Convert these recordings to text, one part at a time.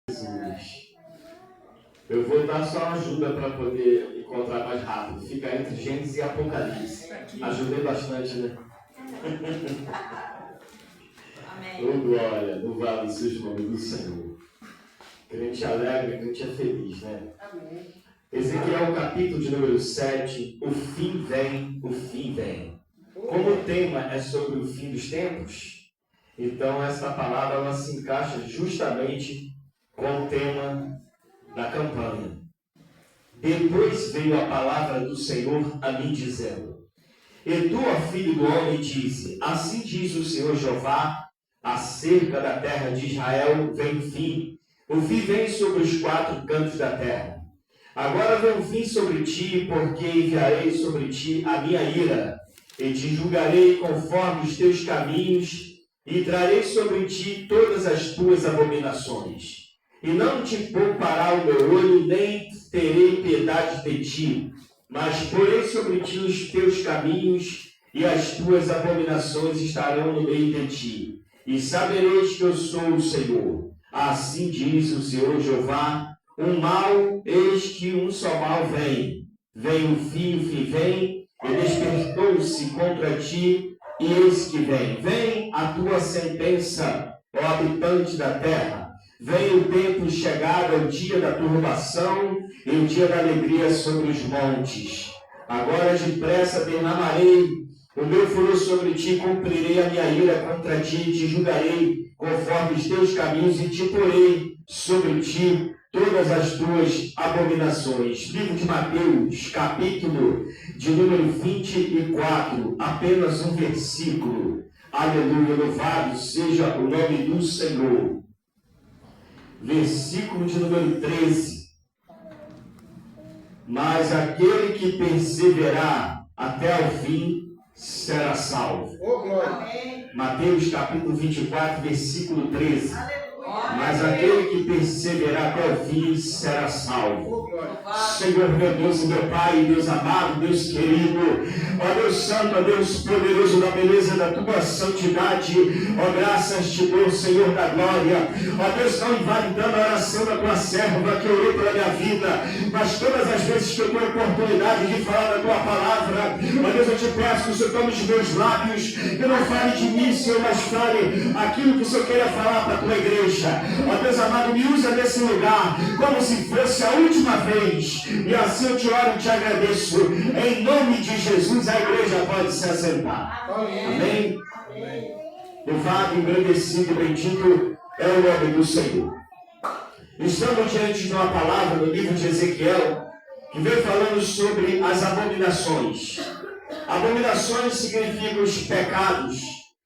Jesus. Eu vou dar só uma ajuda para poder encontrar mais rápido. Fica entre Gênesis e Apocalipse. Ajudei bastante, né? Amém. Oh, glória, louvado seja o nome do Senhor. Crente alegre, crente é feliz, né? Amém. Ezequiel, capítulo de número 7. O fim vem, o fim vem. Como o tema é sobre o fim dos tempos, então essa palavra ela se encaixa justamente com o tema da campanha. Depois veio a palavra do Senhor a mim dizendo: E tu, ó filho do homem, dize: Assim diz o Senhor Jeová, acerca da terra de Israel vem o fim vem sobre os quatro cantos da terra. Agora vem o fim sobre ti, porque enviarei sobre ti a minha ira, e te julgarei conforme os teus caminhos, e trarei sobre ti todas as tuas abominações. E não te poupará o meu olho, nem terei piedade de ti, mas porei sobre ti os teus caminhos, e as tuas abominações estarão no meio de ti. E sabereis que eu sou o Senhor. Assim diz o Senhor Jeová: um mal, eis que um só mal vem. Vem o fim vem, e despertou-se contra ti, e eis que vem. Vem a tua sentença, ó habitante da terra. Vem o tempo chegado, o dia da turbação e o dia da alegria sobre os montes. Agora depressa derramarei o meu furor sobre ti, cumprirei a minha ira contra ti, te julgarei conforme os teus caminhos e te porei sobre ti todas as tuas abominações. Livro de Mateus, capítulo de número 24, apenas um versículo. Aleluia, louvado seja o nome do Senhor. Versículo de número 13. Mas aquele que perseverar até o fim será salvo. Oh, glória. Mateus capítulo 24, versículo 13. Aleluia. Mas aquele que perseverar até o fim será salvo. Oh, glória. Senhor, meu Deus, meu Pai, Deus amado, Deus querido, ó Deus santo, ó Deus poderoso da beleza da tua santidade, ó graças te dou, Senhor da glória, ó Deus, não invalidando a oração da tua serva que orou pela minha vida, mas todas as vezes que eu tenho oportunidade de falar da tua palavra, ó Deus, eu te peço que o Senhor tome os meus lábios, que não fale de mim, Senhor, mas fale aquilo que o Senhor queira falar para a tua igreja. Ó Deus amado, me usa nesse lugar como se fosse a última vez, e assim eu te oro e te agradeço. Em nome de Jesus, a igreja pode se assentar. Amém? Amém. Louvado, engrandecido e bendito é o nome do Senhor. Estamos diante de uma palavra no livro de Ezequiel que vem falando sobre as abominações. Abominações significam os pecados,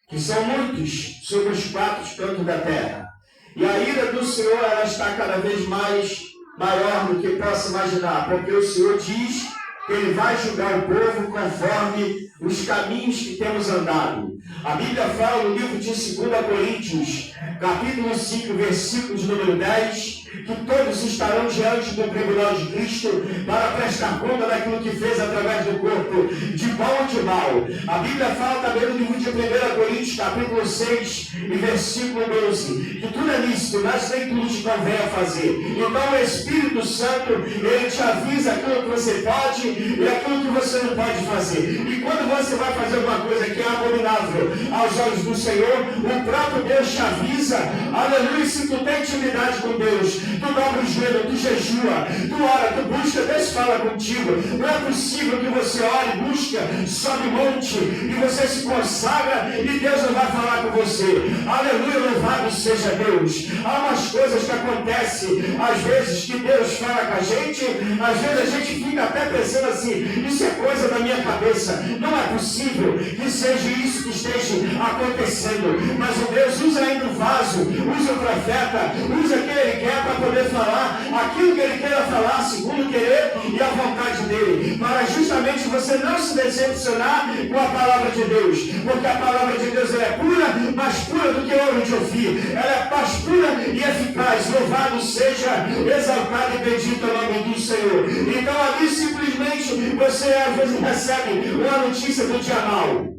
que são muitos, sobre os quatro cantos da terra. E a ira do Senhor ela está cada vez maior do que possa imaginar, porque o Senhor diz que Ele vai julgar o povo conforme os caminhos que temos andado. A Bíblia fala no livro de 2 Coríntios, capítulo 5, versículo de número 10, que todos estarão diante do tribunal de Cristo para prestar conta daquilo que fez através do corpo, de bom ou de mal. A Bíblia fala também no livro de 1 Coríntios, capítulo 6, e versículo 12, que tudo é lícito, mas nem tudo te convém a fazer. Então o Espírito Santo, ele te avisa aquilo que você pode e aquilo que você não pode fazer. E quando você vai fazer alguma coisa que é abominável aos olhos do Senhor, o próprio Deus te avisa. Aleluia, se tu tem intimidade com Deus, tu dobra o joelho, tu jejua, tu ora, tu busca, Deus fala contigo. Não é possível que você ore, busca, sobe monte e você se consagra e Deus não vai falar com você. Aleluia, louvado seja Deus. Há umas coisas que acontecem às vezes que Deus fala com a gente, às vezes a gente fica até pensando assim, isso é coisa da minha cabeça. Não é possível que seja isso que esteja acontecendo, mas o Deus usa ainda o vaso, usa o profeta, usa quem Ele quer para poder falar aquilo que Ele quer falar, segundo o querer e a vontade dEle, para justamente você não se decepcionar com a palavra de Deus, porque a palavra de Deus ela é pura, mais pura do que ouro de ofir, ela é mais pura e eficaz. Louvado seja, exaltado e bendito o nome do Senhor. Então ali simplesmente você às vezes recebe uma notícia do dia mal.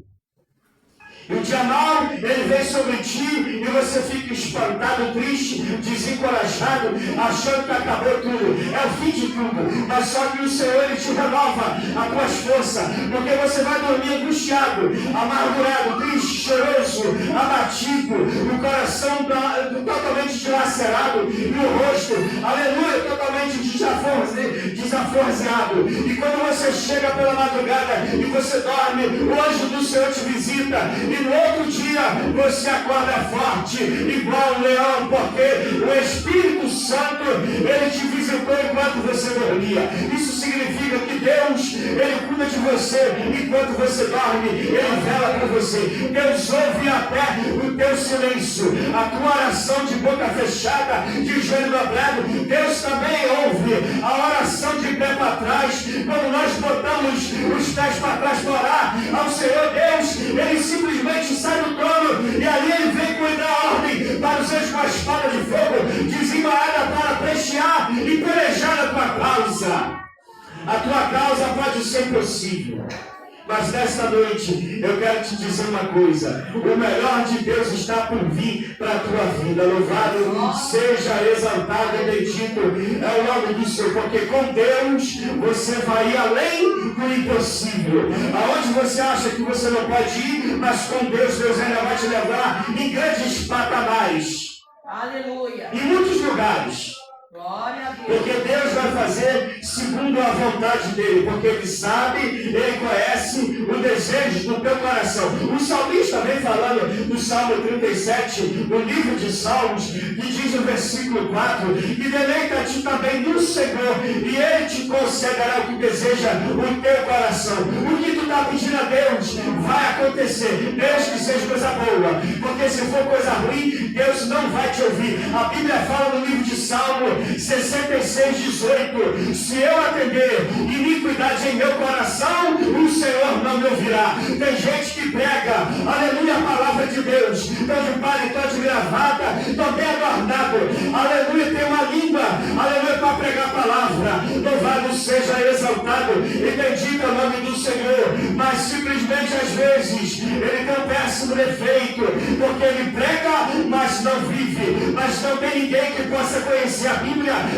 O dia mau, ele vem sobre ti e você fica espantado, triste, desencorajado, achando que acabou tudo. É o fim de tudo. Mas só que o Senhor, ele te renova as tuas forças, porque você vai dormir angustiado, amargurado, triste, choroso, abatido, o coração totalmente dilacerado e o rosto, aleluia, totalmente desaforzeado. E quando você chega pela madrugada e você dorme, o anjo do Senhor te visita e no outro dia você acorda forte, igual um leão, porque o Espírito Santo, ele te visitou enquanto você dormia. Isso significa que Deus, ele cuida de você enquanto você dorme, ele vela por você. Deus ouve até o teu silêncio, a tua oração de boca fechada, de joelho dobrado. Deus também ouve a oração de pé para trás. Quando nós botamos os pés para trás para orar ao Senhor, Deus, ele simplesmente sai do trono e ali ele vem cuidar a ordem para os seus com a espada de fogo, desembainhada para prestear e pelejar a tua causa. A tua causa pode ser impossível, mas nesta noite eu quero te dizer uma coisa: o melhor de Deus está por vir para a tua vida. Louvado seja, exaltado e bendito é o nome do Senhor, porque com Deus você vai ir além do impossível. Aonde você acha que você não pode ir, mas com Deus, Deus ainda vai te levar em grandes patamares. Aleluia. Em muitos lugares. Glória a Deus. Porque Deus vai fazer segundo a vontade dele, porque ele sabe, ele conhece o desejo do teu coração. O salmista vem falando no Salmo 37, no livro de Salmos, que diz no versículo 4, que deleita-te também no Senhor, e ele te concederá o que deseja o teu coração. O que tu está pedindo a Deus vai acontecer, Deus que seja coisa boa, porque se for coisa ruim, Deus não vai te ouvir. A Bíblia fala no livro de Salmo 66, 18: se eu atender iniquidade em meu coração, o Senhor não me ouvirá. Tem gente que prega, aleluia, a palavra de Deus, estou de paletó, de gravata, estou bem adornado, aleluia, tem uma língua, aleluia, para pregar a palavra. Louvado seja, exaltado e bendito é o nome do Senhor. Mas simplesmente às vezes ele tem um péssimo defeito, porque ele prega, mas não vive. Mas não tem ninguém que possa conhecer a Bíblia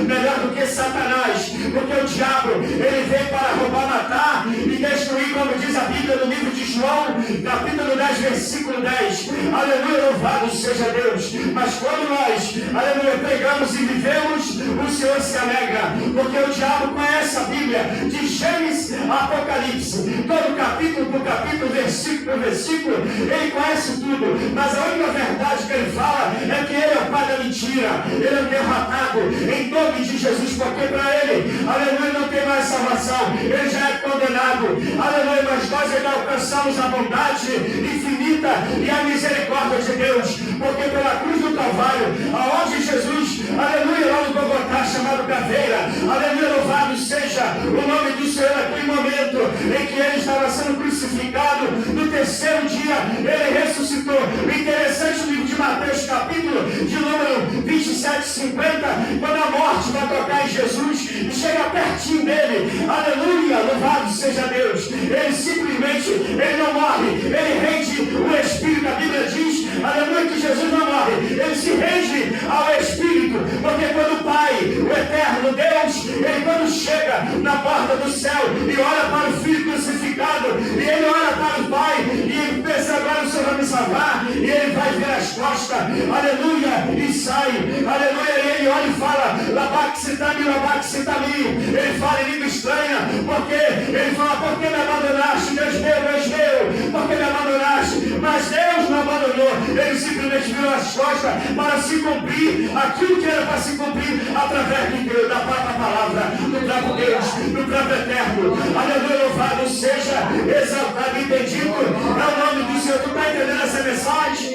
melhor do que Satanás, porque o diabo, ele vem para roubar, matar e destruir, como diz a Bíblia no livro de João, capítulo 10, versículo 10. Aleluia, louvado seja Deus. Mas quando nós, aleluia, pregamos e vivemos, o Senhor se alegra, porque o diabo conhece a Bíblia de Gênesis a Apocalipse, todo capítulo por capítulo, versículo por versículo, ele conhece tudo. Mas a única verdade que ele fala é que ele é o pai da mentira, ele é o derrotado em nome de Jesus, porque para ele, aleluia, não tem mais salvação, ele já é condenado, aleluia. Mas nós ainda alcançamos a bondade infinita e a misericórdia de Deus, porque pela cruz do Calvário, aonde Jesus, aleluia, lá no Gogotá, chamado Caveira, aleluia, louvado seja o nome do Senhor, naquele momento em que ele estava sendo crucificado, no terceiro dia ele ressuscitou. O interessante no livro de Mateus, capítulo de número 27, 50, quando a morte vai tocar em Jesus e chega pertinho dele, aleluia, louvado seja Deus, ele simplesmente, ele não morre, ele rende o Espírito. A Bíblia diz, aleluia, que Jesus não morre, ele se rende ao Espírito, porque quando o Pai, o eterno Deus, ele quando chega na porta do céu e olha para o Filho crucificado, e ele olha para o Pai e pensa, agora o Senhor vai me salvar, e ele vai virar as costas, aleluia, e sai, aleluia, e ele olha e fala, labaxitami, ele fala em língua estranha, porque ele fala, por que me abandonaste, Deus meu, por que me abandonaste? Mas Deus não abandonou, ele simplesmente virou as costas para se cumprir aquilo que era para se cumprir através de Deus, da própria palavra, do próprio Deus, do próprio eterno. Aleluia, louvado seja, exaltado e bendito é o nome do Senhor. Tu está entendendo essa mensagem?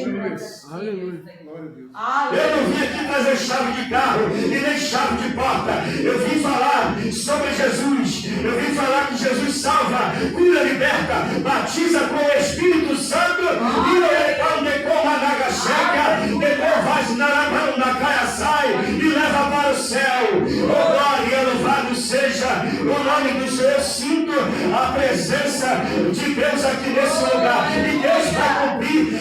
Aleluia. Eu não vim aqui trazer chave de carro e nem chave de porta. Eu vim falar sobre Jesus. Eu vim falar que Jesus salva, cura, liberta, batiza com o Espírito Santo e leva para o céu. Oh, glória, louvado seja o nome do Senhor. Eu sinto a presença de Deus aqui nesse lugar, e Deus vai cumprir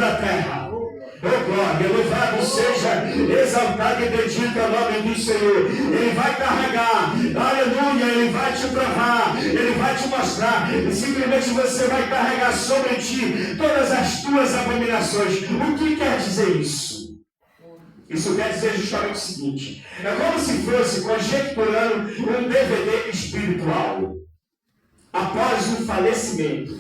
da terra. Oh glória, louvado seja, exaltado e bendito é o nome do Senhor. Ele vai carregar, aleluia, ele vai te provar, ele vai te mostrar, e simplesmente você vai carregar sobre ti todas as tuas abominações. O que quer dizer isso? Isso quer dizer justamente o seguinte: é como se fosse conjecturando um DVD espiritual após um falecimento.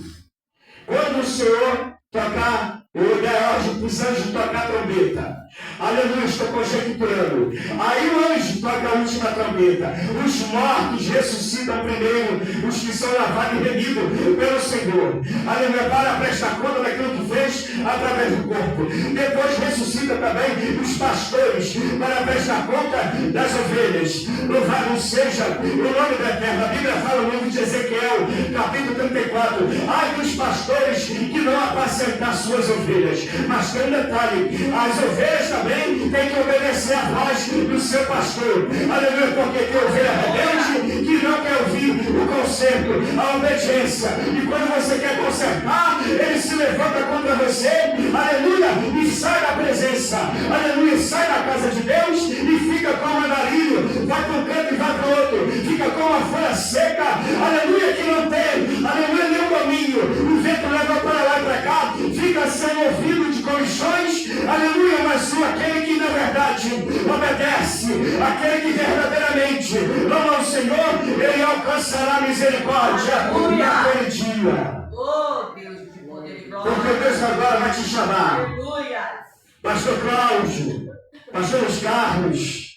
Quando o Senhor tocar o ideólogo para os anjos tocar a trombeta, aleluia, estou conjecturando. Aí o anjo toca a última trombeta. Os mortos ressuscitam primeiro, os que são lavados e remidos pelo Senhor. Aleluia, para prestar conta daquilo que fez através do corpo. Depois ressuscita também os pastores para prestar conta das ovelhas. Louvado seja o nome da Eterna. A Bíblia fala no livro de Ezequiel, capítulo 34. Ai dos pastores que não apacentar suas ovelhas. Mas tem um detalhe: as ovelhas também têm que obedecer a voz do seu pastor. Aleluia, porque tem ovelha rebelde que não quer ouvir o conserto, a obediência. E quando você quer consertar, ele se levanta contra você, aleluia, e sai da presença, aleluia, sai da casa de Deus e fica como um andarilho, vai para um canto e vai para o outro, fica como uma folha seca, aleluia, que não tem, aleluia, nenhum domínio. O vento leva para lá e para cá, fica sem ouvido de comichões, aleluia, mas aquele que na verdade obedece, aquele que verdadeiramente ama o Senhor, ele alcançará misericórdia naquele dia. Oh, Deus de poder e glória. Porque Deus agora vai te chamar. Aleluia. Pastor Cláudio, Pastor Luiz Carlos,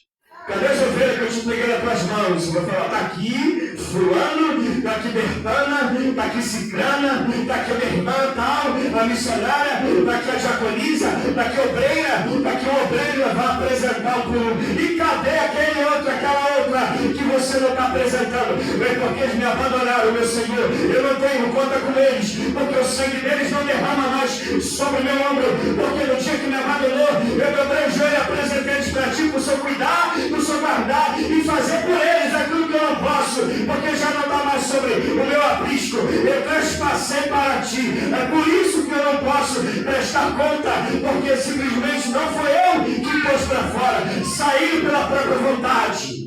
cadê as ovelhas que eu te entreguei nas tuas mãos? Eu vou falar, está aqui fulano, está aqui Bertana, está aqui Cicrana, está aqui a minha irmã tal, a missionária, está aqui a diaconisa, está aqui a obreira, está aqui o obreiro, vai apresentar o povo. E cadê aquele outro, aquela outra que você não está apresentando? Bem, porque eles me abandonaram, meu Senhor. Eu não tenho conta com eles, porque o sangue deles não derrama mais sobre o meu ombro. Porque no dia que me abandonou, eu dobrei o joelho e apresentei eles para ti, para o Senhor cuidar, para o Senhor guardar e fazer por eles aquilo que eu não posso, porque já não está mais sobre o meu aprisco. Eu trespassei para ti. É por isso que eu não posso prestar conta, porque simplesmente não foi eu que pôs para fora, saí pela própria vontade.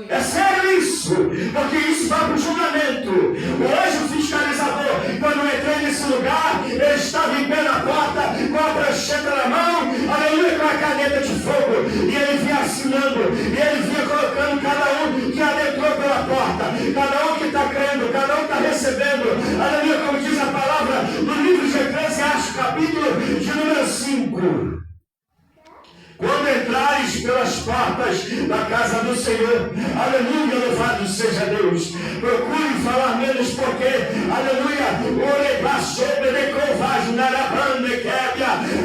É sério isso, porque isso vai para o julgamento. O anjo fiscalizador, quando eu entrei nesse lugar, ele estava em pé na porta, com a prancheta na mão, aleluia, com a caneta de fogo, e ele vinha assinando, e ele vinha colocando cada um que adentrou pela porta, cada um que está crendo, cada um está recebendo, aleluia, como diz a palavra no livro de Eclesiastes, capítulo de número 5. Quando entrares pelas portas da casa do Senhor, aleluia, louvado seja Deus. Procure falar menos, porque, aleluia,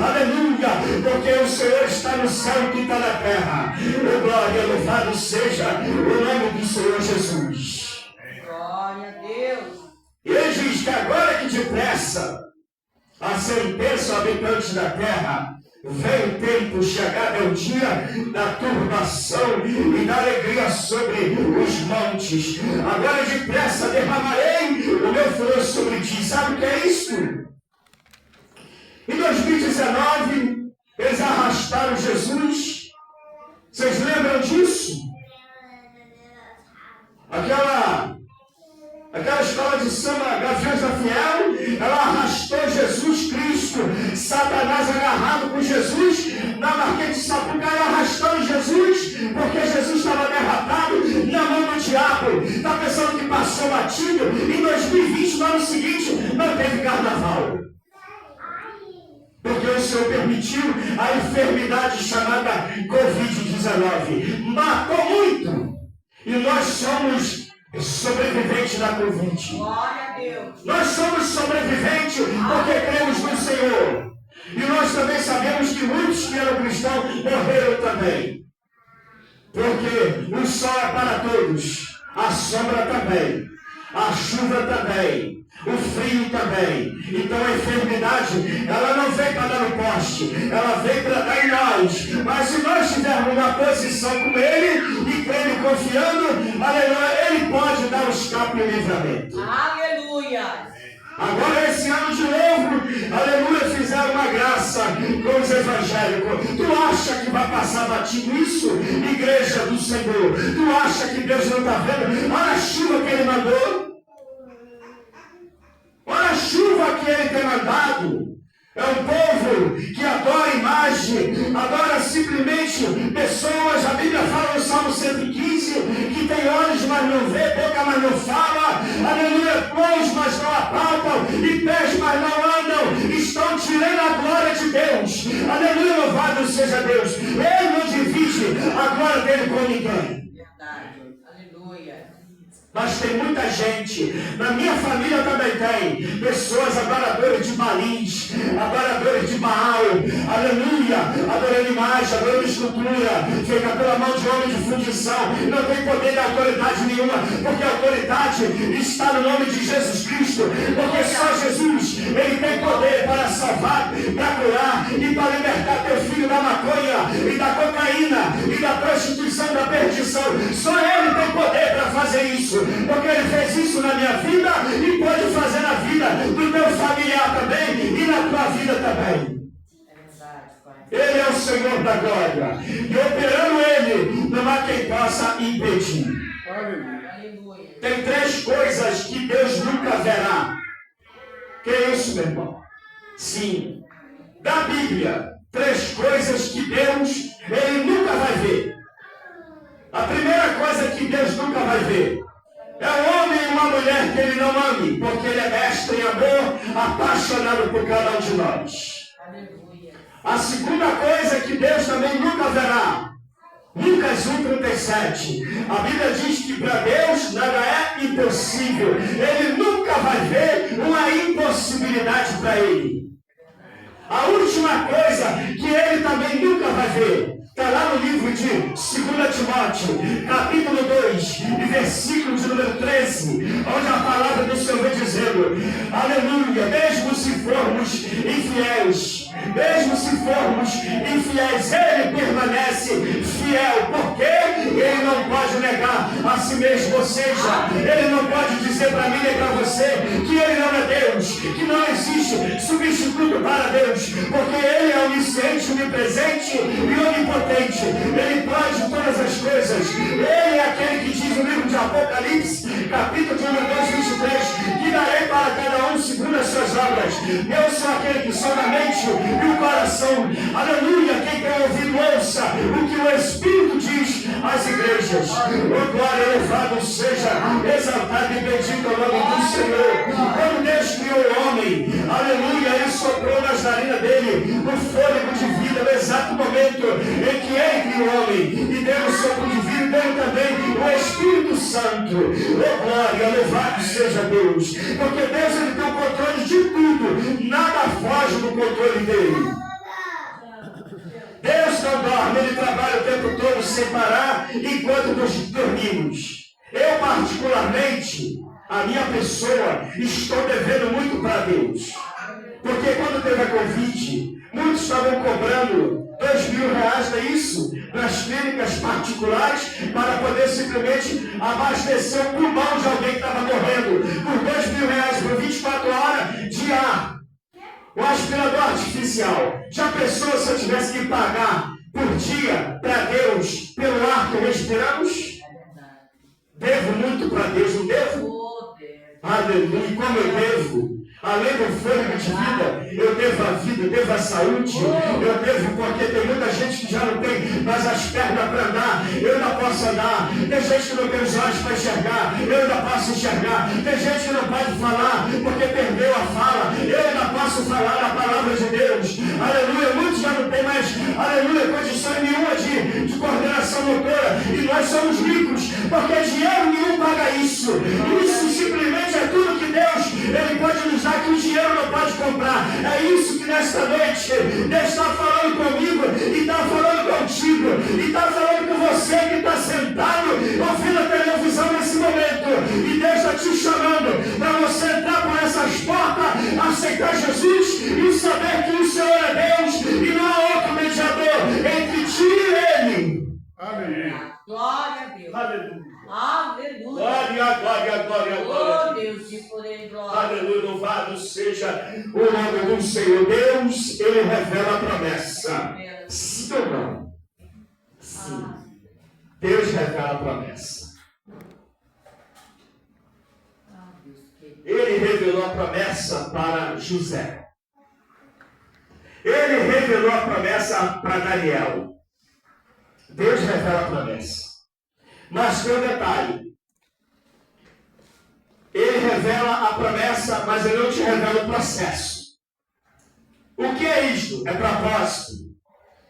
aleluia, porque o Senhor está no céu e está na terra. Oh, glória, louvado seja o nome do Senhor Jesus. Glória a Deus. E ele diz que agora que depressa a sentença aos habitantes da terra, vem o tempo, chegado é o dia da turbação e da alegria sobre os montes. Agora depressa derramarei o meu furor sobre ti. Sabe o que é isso? Em 2019, eles arrastaram Jesus. Vocês lembram disso? Aquela escola de samba Gaviões da Fiel, ela arrastou Jesus Cristo, Satanás agarrado com Jesus na Marquês de Sapucaí, arrastando Jesus, porque Jesus estava derrotado na mão do diabo. Está pensando que passou batido? Em 2020, no ano seguinte, não teve carnaval. Porque o Senhor permitiu a enfermidade chamada Covid-19. Matou muito. E nós somos sobrevivente da Covid. Glória a Deus. Nós somos sobreviventes porque cremos no Senhor. E nós também sabemos que muitos que eram cristãos morreram também. Porque o sol é para todos, a sombra também, a chuva também, o frio também. Então a enfermidade, ela não vem para dar no poste, ela vem para dar em nós. Mas se nós tivermos uma posição com Ele e crendo e confiando, aleluia, Ele pode dar o escape e o livramento. Aleluia. Agora esse ano de novo, aleluia, fizeram uma graça com os evangélicos. Tu acha que vai passar batido isso? Igreja do Senhor. Tu acha que Deus não está vendo? Olha a chuva que Ele mandou. Olha a chuva que Ele tem mandado. É um povo que adora imagem, adora simplesmente pessoas. A Bíblia fala no Salmo 115 que tem olhos, mas não vê, boca, mas não fala, aleluia, mãos, mas não apalpam, e pés, mas não andam. Estão tirando a glória de Deus. Aleluia, louvado seja Deus. Ele não divide a glória dele com ninguém. Verdade. Aleluia. Mas tem muita gente, na minha família também tem, pessoas adoradoras de Balins, adoradores de Baal, aleluia, adorando imagem, adorando escultura, feita pela mão de homem de fundição, não tem poder de autoridade nenhuma, porque a autoridade está no nome de Jesus Cristo, porque só Jesus, Ele tem poder para salvar, para curar e para libertar teu filho da maconha e da cocaína e da prostituição, da perdição. Só Ele tem poder para fazer isso. Porque Ele fez isso na minha vida e pode fazer na vida do teu familiar também e na tua vida também. Ele é o Senhor da glória. E operando Ele, não há quem possa impedir. Tem 3 coisas que Deus nunca verá. Que é isso, meu irmão? Sim. Da Bíblia, 3 coisas que Deus, Ele nunca vai ver. A primeira coisa que Deus nunca vai ver é um homem e uma mulher que Ele não ame, porque Ele é mestre em amor, apaixonado por cada um de nós. Aleluia. A segunda coisa que Deus também nunca verá, Lucas 1,37. A Bíblia diz que para Deus nada é impossível. Ele nunca vai ver uma impossibilidade para Ele. A última coisa que Ele também nunca vai ver está lá no livro de 2 Timóteo, capítulo 2, e versículo de número 13, onde a palavra do Senhor vem dizendo, aleluia, mesmo se formos infiéis, Ele permanece fiel, porque Ele não pode negar a si mesmo, ou seja, Ele não pode dizer para mim nem para você que Ele não é Deus, que não existe substituto para Deus, porque Ele é onisciente, onipresente e onipotente. Ele pode todas as coisas. Ele é aquele que diz no livro de Apocalipse, capítulo 2, 23, que darei para cada um segundo as suas obras. Eu sou aquele que sou na mente e o coração. Aleluia, quem tem ouvido ouça o que o Espírito diz às igrejas. O glória, louvado seja, exaltado e bendito o nome do Senhor. Quando Deus criou o homem, aleluia, Ele soprou nas narinas dele o fôlego de vida no exato momento em que Ele criou o homem, e deu o sopro de vida, e deu também o Espírito Santo. Oh glória, louvado seja Deus, porque Deus, Ele tem o controle de tudo, nada foge do controle dele. Deus não dorme, Ele trabalha o tempo todo sem parar enquanto nós dormimos. Eu particularmente, a minha pessoa, estou devendo muito para Deus, porque quando teve a Covid, muitos estavam cobrando R$2.000, não é isso? Nas clínicas particulares, para poder simplesmente abastecer o pulmão de alguém que estava morrendo. Por R$2.000 por 24 horas de ar. O aspirador artificial. Já pensou se eu tivesse que pagar por dia para Deus pelo ar que respiramos? Devo muito para Deus, não devo? Aleluia, como eu devo. Além do fôlego de vida, eu devo a vida, eu devo a saúde, eu devo porque tem muita gente que já não tem mais as pernas para andar, eu ainda posso andar, tem gente que não tem os olhos para enxergar, eu ainda posso enxergar, tem gente que não pode falar porque perdeu a fala, eu ainda posso falar a palavra de Deus, aleluia, muitos já não tem mais, aleluia, condição nenhuma de coordenação motora, e nós somos ricos, porque dinheiro nenhum paga isso, isso simplesmente é tudo que Deus, Ele pode nos dar, que o dinheiro não pode comprar. É isso que nesta noite Deus está falando comigo e está falando contigo e está falando com você que está sentado ouvindo a televisão nesse momento, e Deus está te chamando para você entrar por essas portas, aceitar Jesus e saber que o Senhor é Deus e não há outro mediador entre ti e Ele. Amém. Glória a Deus. Aleluia. Aleluia. Glória, glória, glória, glória. Oh Deus, de poder e glória. Aleluia, louvado seja o nome do Senhor. Deus, Ele revela a promessa. Sim ou não? Sim. Deus revela a promessa. Ele revelou a promessa para José. Ele revelou a promessa para Daniel. Deus revela a promessa. Mas tem um detalhe. Ele revela a promessa, mas ele não te revela o processo. O que é isto? É propósito.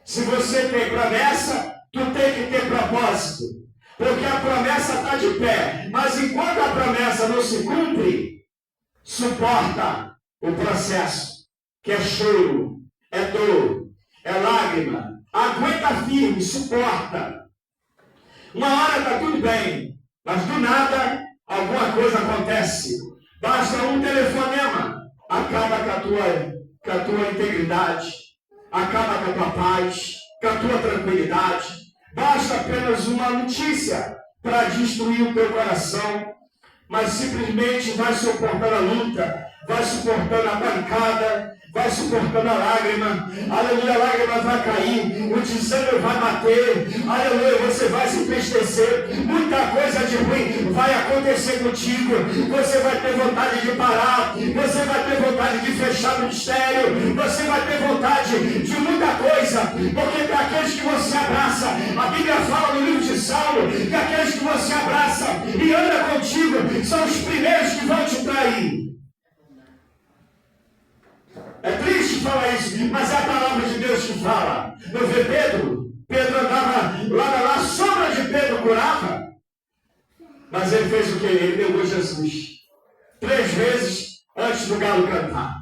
Se você tem promessa, tu tem que ter propósito. Porque a promessa está de pé. Mas enquanto a promessa não se cumpre, suporta o processo. Que é choro, é dor, é lágrima. Aguenta firme, suporta. Uma hora está tudo bem, mas do nada alguma coisa acontece. Basta um telefonema, acaba com a tua integridade, acaba com a tua paz, com a tua tranquilidade. Basta apenas uma notícia para destruir o teu coração, mas simplesmente vai suportando a luta, vai suportando a pancada, vai suportando a lágrima. Aleluia, a lágrima vai cair, o desânimo vai bater, aleluia, você vai se entristecer, muita coisa de ruim vai acontecer contigo, você vai ter vontade de parar, você vai ter vontade de fechar o ministério, você vai ter vontade de muita coisa, porque para aqueles que você abraça, a Bíblia fala no livro de Salmo, que aqueles que você abraça e anda contigo, são os primeiros que vão te trair. É triste falar isso, mas é a palavra de Deus que fala. Não vê Pedro? Pedro andava lá, a sombra de Pedro curava. Mas ele fez o que? Ele negou Jesus 3 vezes antes do galo cantar.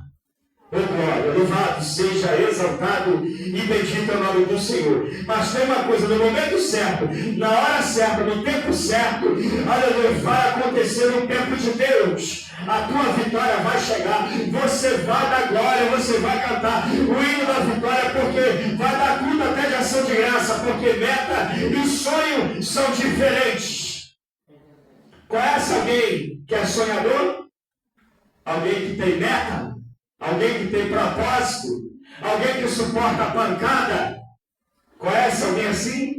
Oh glória, louvado seja, exaltado e bendito é o nome do Senhor. Mas tem uma coisa, no momento certo, na hora certa, no tempo certo, aleluia, vai acontecer no tempo de Deus. A tua vitória vai chegar, você vai dar glória, você vai cantar o hino da vitória, porque vai dar culto até de ação de graça, porque meta e sonho são diferentes. Conhece alguém que é sonhador? Alguém que tem meta? Alguém que tem propósito? Alguém que suporta a pancada? Conhece alguém assim?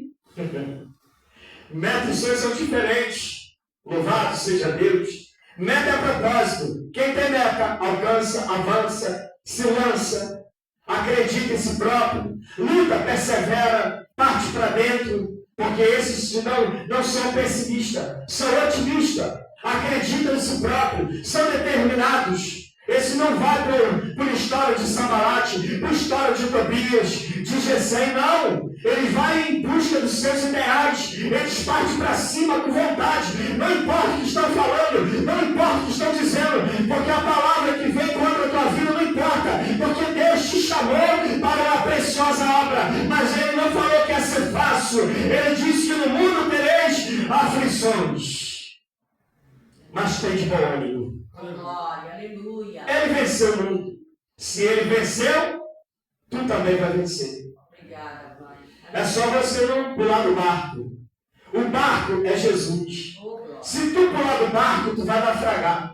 Meta e sonhos são diferentes. Louvado seja Deus. Meta é propósito. Quem tem meta, alcança, avança, se lança, acredita em si próprio, luta, persevera, parte para dentro, porque esses não são pessimistas, são otimistas, acreditam em si próprio, são determinados. Esse não vai por história de Sambalate, por história de Tobias, de Gesem, não. Ele vai em busca dos seus ideais. Eles partem para cima com vontade. Não importa o que estão falando, não importa o que estão dizendo, porque a palavra que vem contra a tua vida não importa, porque Deus te chamou para uma preciosa obra, mas Ele não falou que ia ser fácil. Ele disse que no mundo tereis aflições, mas tem de bom ânimo. Glória, aleluia. Ele venceu o mundo. Se ele venceu, tu também vai vencer. Obrigada, Pai. É só você não pular do barco. O barco é Jesus. Se tu pular do barco, tu vai naufragar.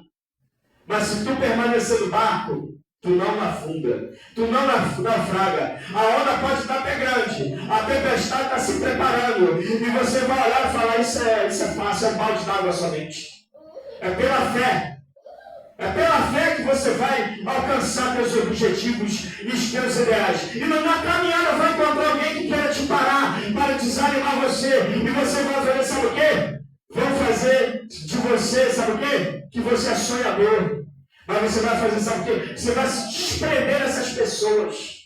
Mas se tu permanecer no barco, tu não afunda. Tu não naufraga. A onda pode estar até grande. A tempestade está se preparando. E você vai olhar e falar, isso é fácil, é um balde d'água somente. É pela fé. É pela fé que você vai alcançar teus objetivos e os teus ideais. E na caminhada vai encontrar alguém que queira te parar, para desanimar você. E você vai fazer, sabe o quê? Vão fazer de você, sabe o quê? Que você é sonhador. Mas você vai fazer, sabe o quê? Você vai se desprender dessas pessoas.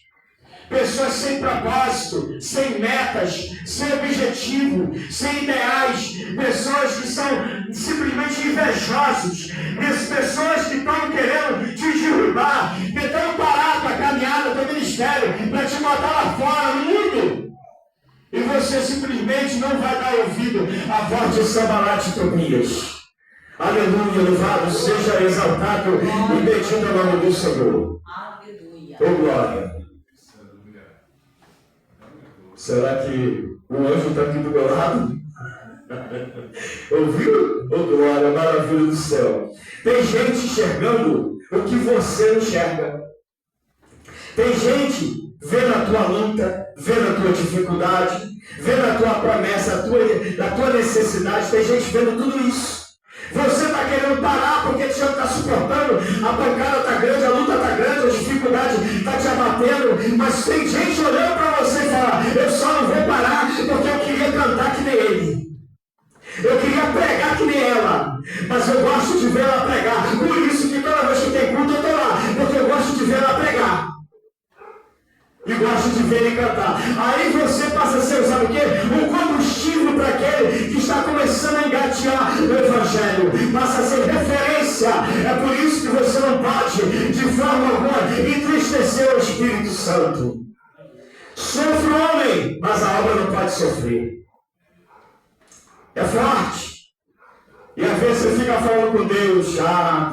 Pessoas sem propósito, sem metas, sem objetivo, sem ideais, pessoas que são simplesmente invejosos, pessoas que estão querendo te derrubar, tentando parar a tua caminhada, teu ministério, para te botar lá fora no mundo. E você simplesmente não vai dar ouvido à voz de Sambalate e Tobias. Aleluia, louvado seja, exaltado e bendito é o nome do Senhor. Aleluia. Oh glória. Será que o anjo está aqui do meu lado? Ouviu? Oh glória, maravilha do céu. Tem gente enxergando o que você enxerga. Tem gente vendo a tua luta, vendo a tua dificuldade, vendo a tua promessa, a tua necessidade. Tem gente vendo tudo isso. Você está querendo parar porque você não está suportando, a pancada está grande, a luta está grande, a dificuldade está te abatendo, mas tem gente olhando para você e fala, eu só não vou parar porque eu queria cantar que nem ele. Eu queria pregar que nem ela, mas eu gosto de ver ela pregar. Por isso que toda vez que tem culto eu estou lá, porque eu gosto de ver ela pregar. E gosto de ver ele cantar. Aí você passa a ser, sabe o quê? Um combustível para aquele que está começando a engatear o Evangelho. Passa a ser referência. É por isso que você não pode, de forma alguma, entristecer o Espírito Santo. Sofre o homem, mas a obra não pode sofrer. É forte. E às vezes você fica falando com Deus,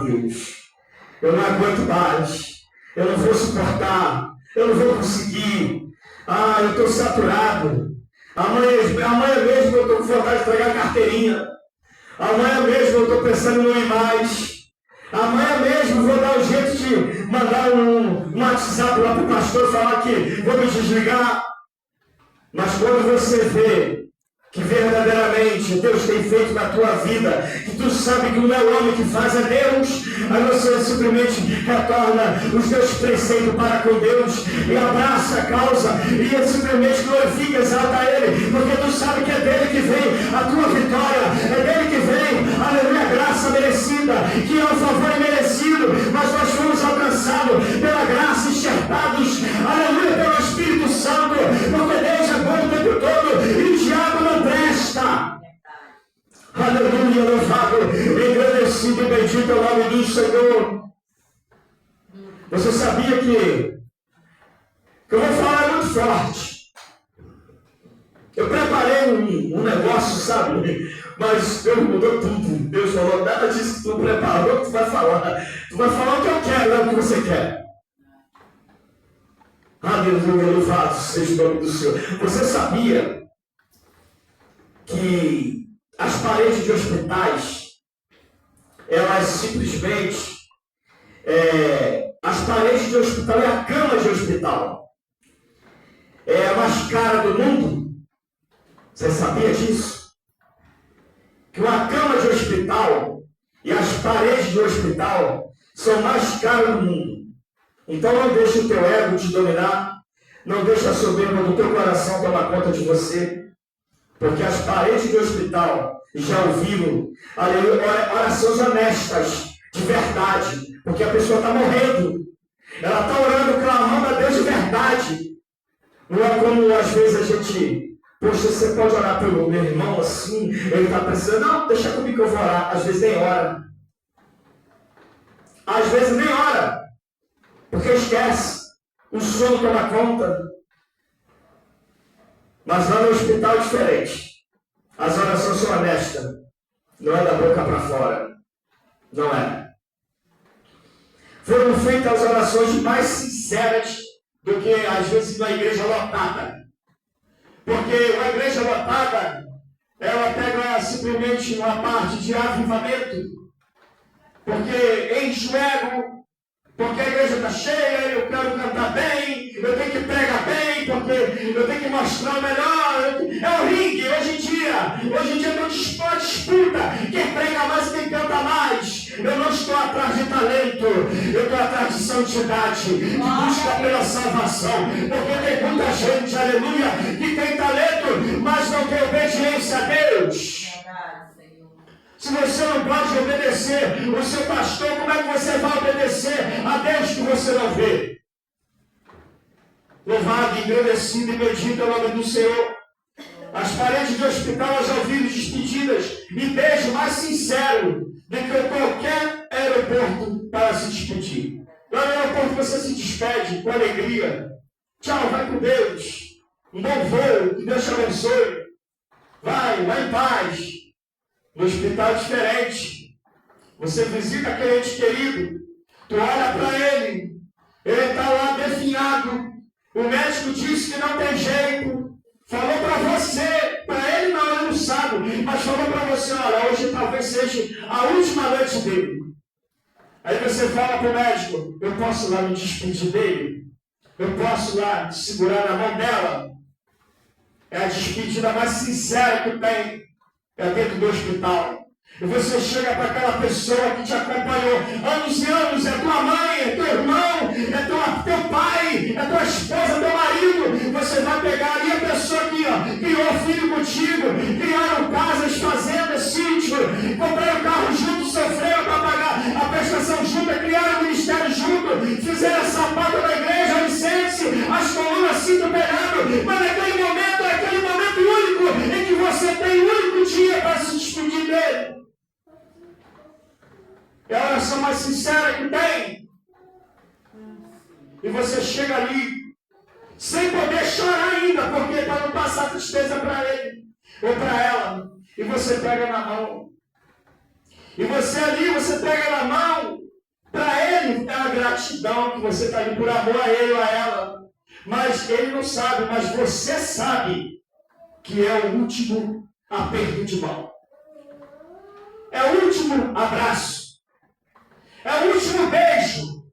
Deus, eu não aguento mais. Eu não vou suportar. Eu não vou conseguir. Eu estou saturado. Amanhã mesmo eu estou com vontade de pegar a carteirinha. Amanhã mesmo eu estou pensando em não ir mais. Amanhã mesmo vou dar um jeito de mandar um WhatsApp lá para o pastor falar que vou me desligar. Mas quando você vê que verdadeiramente Deus tem feito na tua vida, que tu sabe que não é o homem que faz, é Deus, aí você simplesmente retorna os teus preceitos para com Deus e abraça a causa e simplesmente glorifica, exalta Ele, porque tu sabe que é dele que vem a tua vitória, é dele que vem, aleluia, a graça merecida, que é um favor imerecido, mas nós fomos alcançados pela graça, enxertados, aleluia, pelo Espírito Santo, porque Deus é bom o tempo todo e o diabo não presta. Aleluia, louvado, engrandecido e bendito é o nome do Senhor. Você sabia que eu vou falar muito forte. Eu preparei um negócio, sabe? Mas Deus mudou tudo. Deus falou, nada disso que tu preparou que tu vai falar. Tu vai falar o que eu quero, não o que você quer. Aleluia, louvado seja o nome do Senhor. Você sabia que as paredes de hospitais, elas simplesmente, as paredes de hospital e a cama de hospital é a mais cara do mundo? Você sabia disso? Que uma cama de hospital e as paredes de hospital são mais caras do mundo. Então não deixe o teu ego te dominar, não deixe a soberba do teu coração tomar conta de você. Porque as paredes do hospital já ouviram orações honestas, de verdade. Porque a pessoa está morrendo. Ela está orando, clamando a Deus de verdade. Não é como às vezes a gente, poxa, você pode orar pelo meu irmão assim, ele está precisando. Não, deixa comigo que eu vou orar. Às vezes nem ora. Às vezes nem ora. Porque esquece. O sono toma conta. Mas lá no hospital é diferente. As orações são honestas. Não é da boca para fora. Não é. Foram feitas as orações mais sinceras do que às vezes na igreja lotada. Porque uma igreja lotada, ela pega simplesmente uma parte de avivamento. Porque enche o ego. Porque a igreja está cheia, eu quero cantar bem, eu tenho que pregar bem, porque eu tenho que mostrar o melhor. É o ringue, hoje em dia é uma disputa. Quem prega mais e quem canta mais. Eu não estou atrás de talento, eu estou atrás de santidade, de busca pela salvação. Porque tem muita gente, aleluia, que tem talento, mas não tem obediência a Deus. Se você não pode obedecer o seu pastor, como é que você vai obedecer a Deus que você não vê? Louvado, engrandecido e bendito é o nome do Senhor. As paredes do hospital já ouviram despedidas e beijo mais sincero do que qualquer aeroporto para se despedir. Lá no aeroporto você se despede com alegria. Tchau, vai com Deus. Um bom voo, que Deus te abençoe. Vai em paz. No hospital é diferente. Você visita aquele ente querido, tu olha para ele está lá definhado. O médico disse que não tem jeito. Falou para você, para ele não sabe, mas falou para você, olha, hoje talvez seja a última noite dele. Aí você fala para o médico, eu posso lá me despedir dele? Eu posso lá segurar na mão dela? É a despedida mais sincera que tem. É dentro do hospital. E você chega para aquela pessoa que te acompanhou anos e anos, é tua mãe, é teu irmão, é teu pai, é tua esposa, teu marido. Você vai pegar ali a pessoa aqui, ó, criou filho contigo, criaram casas, fazendas, sítio, compraram carro junto, sofreram para pagar a prestação junto, criaram o ministério junto, fizeram a sapata da igreja, alicerce, as colunas, cinto pegado, mas naquele momento é aquele momento único em que você tem um único dia para se despedir dele. É a oração mais sincera que tem. E você chega ali, sem poder chorar ainda, porque para não passar tristeza para ele ou para ela. E você pega na mão. E você ali, você pega na mão. Para ele é a gratidão que você está ali por amor a ele ou a ela. Mas ele não sabe, mas você sabe que é o último aperto de mão. É o último abraço. É o último beijo.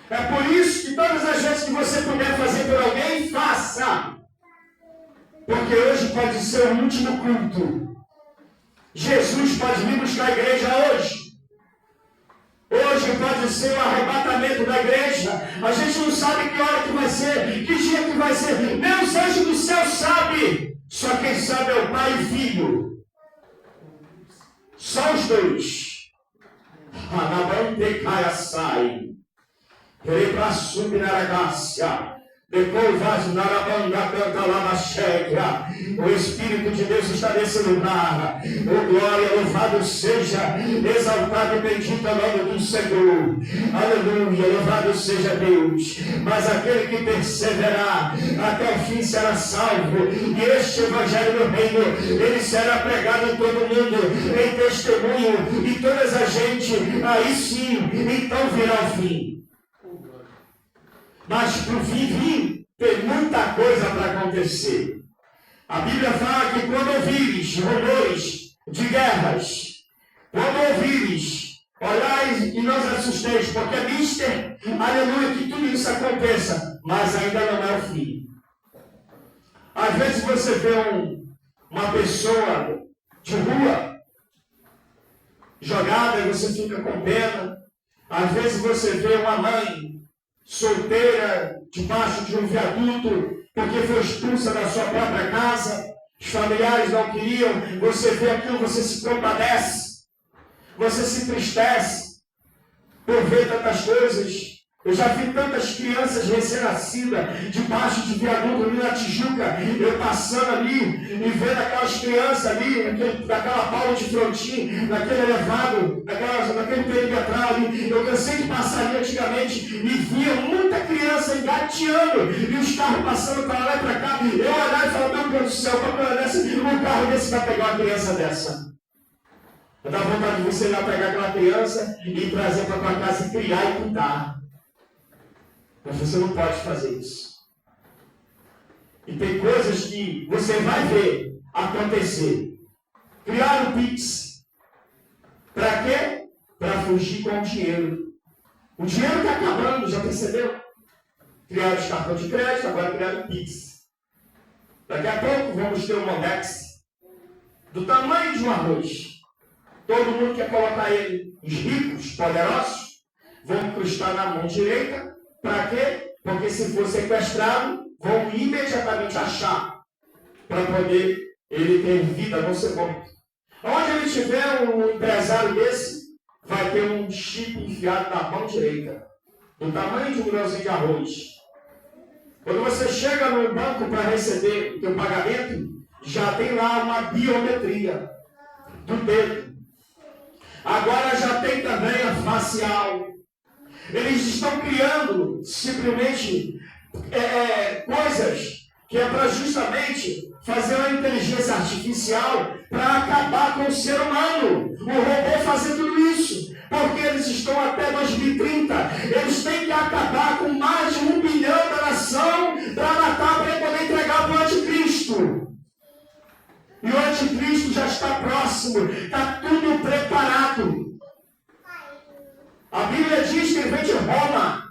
É por isso que todas as vezes que você puder fazer por alguém, faça. Porque hoje pode ser o último culto. Jesus pode vir buscar a igreja hoje. Hoje pode ser o arrebatamento da igreja. A gente não sabe que hora que vai ser, que dia que vai ser. Nem os anjos do céu sabem. Só quem sabe é o Pai e o Filho. Só os dois. Anabante caia sai. Reprassumi naragácia. Depois vai narabanga canta lá na cheia. O Espírito de Deus está nesse lugar. Oh glória, louvado seja, exaltado e bendito é o nome do Senhor. Aleluia, louvado seja Deus. Mas aquele que perseverar até o fim será salvo. E este evangelho do reino, ele será pregado em todo mundo, em testemunho, e toda a gente, aí sim, então virá o fim. Mas para o fim vir, tem muita coisa para acontecer. A Bíblia fala que quando ouvires rumores de guerras, quando ouvires, olhais e não os assusteis, porque é mister, aleluia, que tudo isso aconteça, mas ainda não é o fim. Às vezes você vê uma pessoa de rua jogada e você fica com pena. Às vezes você vê uma mãe solteira, debaixo de um viaduto, porque foi expulsa da sua própria casa, os familiares não queriam, você vê aquilo, você se compadece, você se entristece por ver tantas coisas. Eu já vi tantas crianças recém-nascidas debaixo de viaduto ali na Tijuca, eu passando ali e vendo aquelas crianças ali, naquela Paulo de Frontin, naquele elevado, naquele perimetral ali. Eu cansei de passar ali antigamente e via muita criança engateando e os carros passando para lá e para cá. Eu olhava e falava, meu Deus do céu, um carro desse vai pegar uma criança dessa. Eu dava vontade de você ir lá pegar aquela criança e trazer para tua casa e criar e cuidar. Mas você não pode fazer isso. E tem coisas que você vai ver acontecer. Criar o Pix. Para quê? Para fugir com o dinheiro. O dinheiro está acabando, já percebeu? Criaram os cartões de crédito, agora criaram o Pix. Daqui a pouco vamos ter um Modex do tamanho de um arroz. Todo mundo quer colocar ele. Os ricos, poderosos, vão incrustar na mão direita. Para quê? Porque se for sequestrado, vão imediatamente achar para poder ele ter vida, não ser morto. Onde ele tiver um empresário desse, vai ter um chip enfiado na mão direita, do tamanho de um grãozinho de arroz. Quando você chega no banco para receber o teu pagamento, já tem lá uma biometria do dedo. Agora já tem também a facial. Eles estão criando simplesmente coisas que é para justamente fazer uma inteligência artificial para acabar com o ser humano. O robô fazer tudo isso. Porque eles estão até 2030. Eles têm que acabar com mais de 1 bilhão da nação para matar, para poder entregar para o anticristo. E o anticristo já está próximo. Está tudo preparado. A Bíblia diz que ele vem de Roma.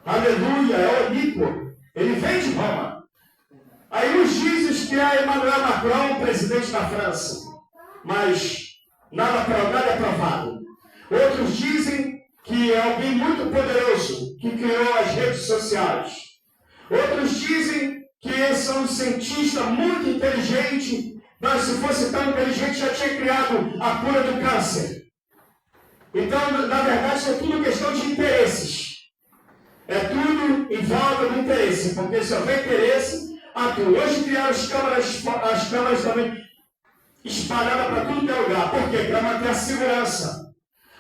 Aleluia, é oníquo. Ele vem de Roma. Aí uns dizem que é Emmanuel Macron, presidente da França. Mas nada é provado. Outros dizem que é alguém muito poderoso que criou as redes sociais. Outros dizem que são um cientista muito inteligente, mas se fosse tão inteligente já tinha criado a cura do câncer. Então, na verdade, isso é tudo questão de interesses. É tudo em volta do interesse, porque se houver interesse, atua. Hoje criaram as câmeras também espalhadas para tudo que é lugar. Por quê? Para manter a segurança.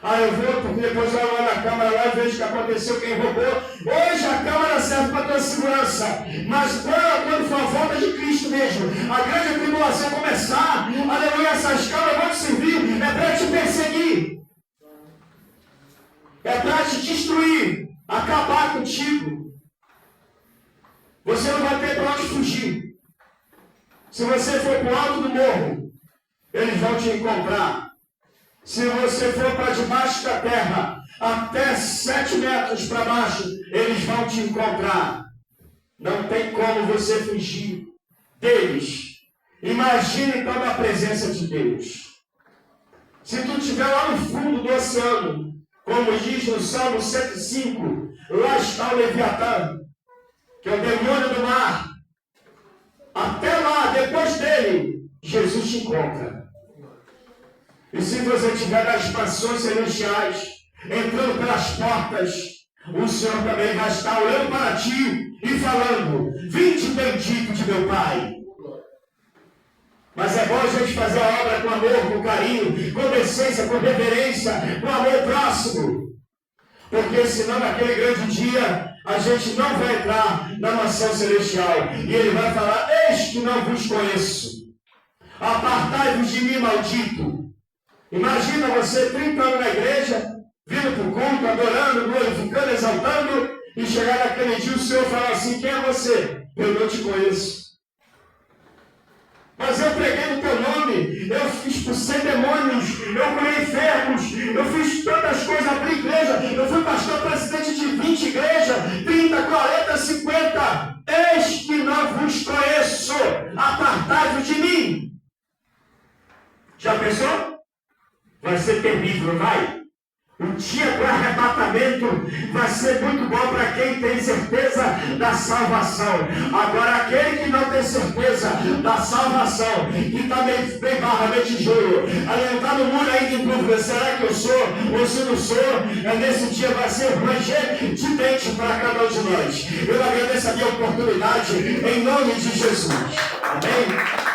Eu vou, porque depois eu olho na câmera lá e vejo o que aconteceu, quem roubou. Hoje a câmera serve para tua segurança. Mas quando for a volta de Cristo mesmo, a grande tribulação começar, aleluia, essas câmeras vão te servir, é para te perseguir. É para te destruir, acabar contigo. Você não vai ter para onde fugir. Se você for para o alto do morro, eles vão te encontrar. Se você for para debaixo da terra, até 7 metros para baixo, eles vão te encontrar. Não tem como você fugir deles. Imagine então a presença de Deus. Se tu estiver lá no fundo do oceano, como diz no Salmo 105, lá está o Leviatã, que é o demônio do mar. Até lá, depois dele, Jesus te encontra. E se você estiver nas expansões celestiais, entrando pelas portas, o Senhor também vai estar olhando para ti e falando: vinde bendito de meu Pai. Mas é bom a gente fazer a obra com amor, com carinho, com decência, com reverência, com amor próximo. Porque senão naquele grande dia a gente não vai entrar na mansão celestial. E ele vai falar: eis que não vos conheço. Apartai-vos de mim, maldito. Imagina você 30 anos na igreja, vindo para o culto, adorando, glorificando, exaltando, e chegar naquele dia o Senhor falar assim: quem é você? Eu não te conheço. Mas eu preguei no teu nome, eu expulsei demônios, eu curei enfermos, eu fiz tantas coisas, abri igreja, eu fui pastor presidente de 20 igrejas, 30, 40, 50. Eis que não vos conheço, apartai-vos de mim. Já pensou? Vai ser terrível, vai? O dia do arrebatamento vai ser muito bom para quem tem certeza da salvação. Agora, aquele que não tem certeza da salvação, que está meio barra, meio tijolo, ali está no muro ainda em dúvida: será que eu sou ou se não sou? Nesse dia vai ser ranger de dente para cada um de nós. Eu agradeço a minha oportunidade em nome de Jesus. Amém?